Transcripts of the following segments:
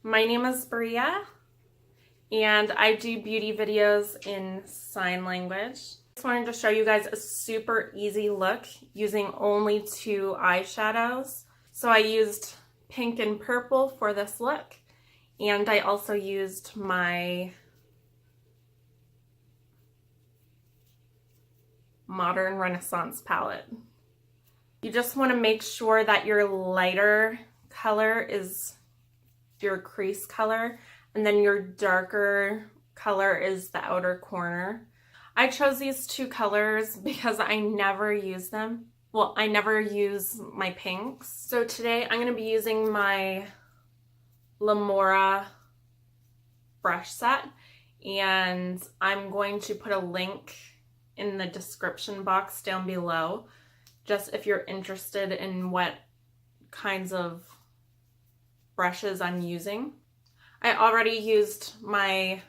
My name is Bria, and I do beauty videos in sign language. Just wanted to show you guys a super easy look using only 2 eyeshadows. So I used pink and purple for this look, and I also used my Modern Renaissance palette. You just want to make sure that your lighter color is your crease color, and then your darker color is the outer corner. I chose these 2 colors because I never use them. Well, I never use my pinks. So today I'm going to be using my Lamora brush set, and I'm going to put a link in the description box down below, just if you're interested in what kinds of brushes I'm using. I already used my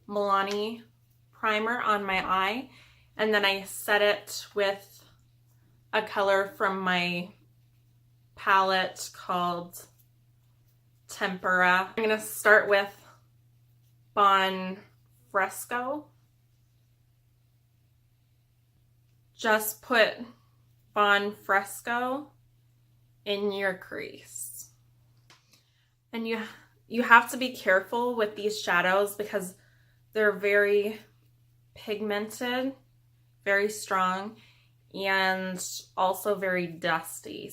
Milani primer on my eye, and then I set it with a color from my palette called Tempera. I'm going to start with Bon Fresco. Just put Bon Fresco in your crease. And you have to be careful with these shadows because they're very pigmented, very strong, and also very dusty.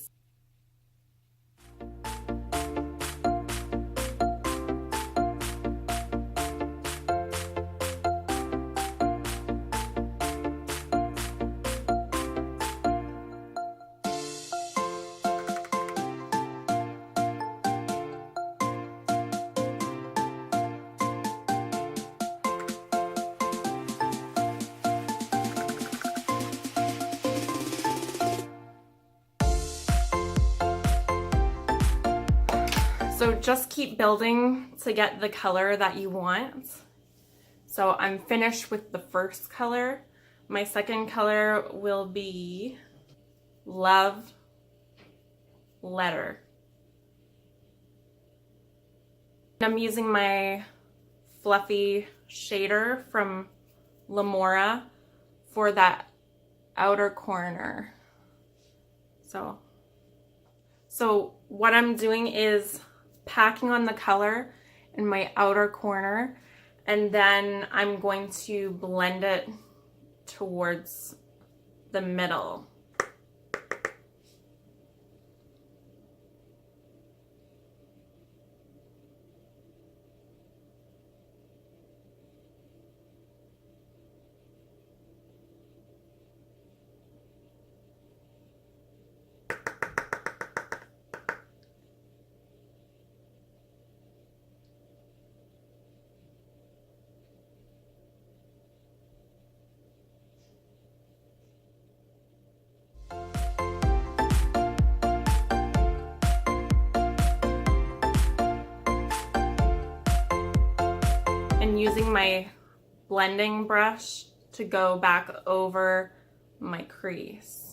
So just keep building to get the color that you want. So I'm finished with the first color. My second color will be Love Letter. I'm using my fluffy shader from Lamora for that outer corner. So what I'm doing is packing on the color in my outer corner, and then I'm going to blend it towards the middle. And using my blending brush to go back over my crease.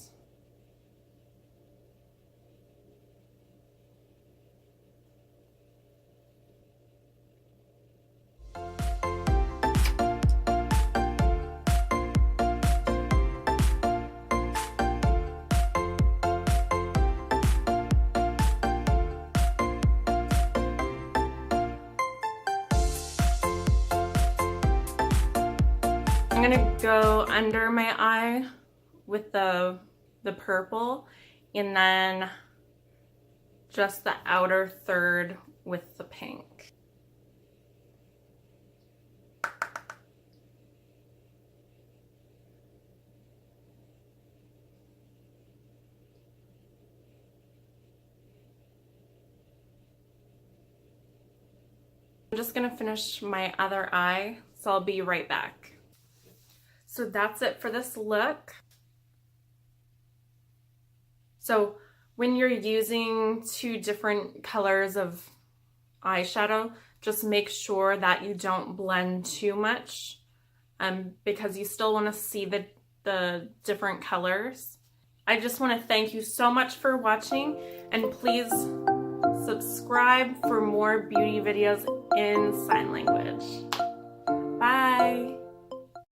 I'm gonna go under my eye with the purple, and then just the outer third with the pink. I'm just gonna finish my other eye, so I'll be right back. So that's it for this look. So when you're using 2 different colors of eyeshadow, just make sure that you don't blend too much, because you still want to see the different colors. I just want to thank you so much for watching, and please Subscribe for more beauty videos in sign language. Bye!